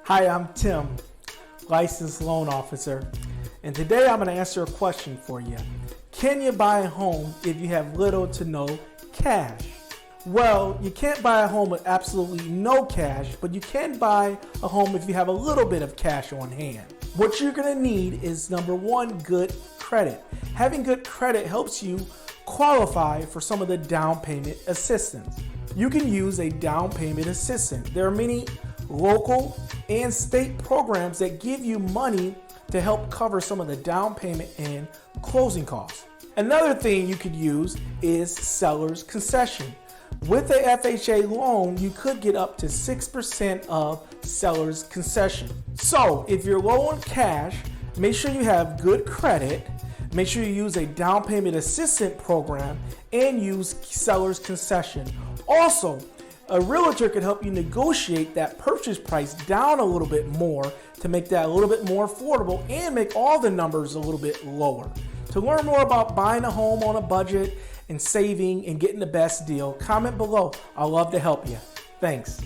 Hi, I'm Tim, licensed loan officer, and today I'm going to answer a question for you. Can you buy a home if you have little to no cash? Well, you can't buy a home with absolutely no cash, but you can buy a home if you have a little bit of cash on hand. What you're going to need is, number one, good credit. Having good credit helps you qualify for some of the down payment assistance. You can use a down payment assistant. There are many local and state programs that give you money to help cover some of the down payment and closing costs. Another thing you could use is seller's concession. With a FHA loan, you could get up to 6% of seller's concession. So if you're low on cash, make sure you have good credit, make sure you use a down payment assistant program, and use seller's concession. Also, a realtor can help you negotiate that purchase price down a little bit more to make that a little bit more affordable and make all the numbers a little bit lower. To learn more about buying a home on a budget and saving and getting the best deal, comment below. I'd love to help you. Thanks.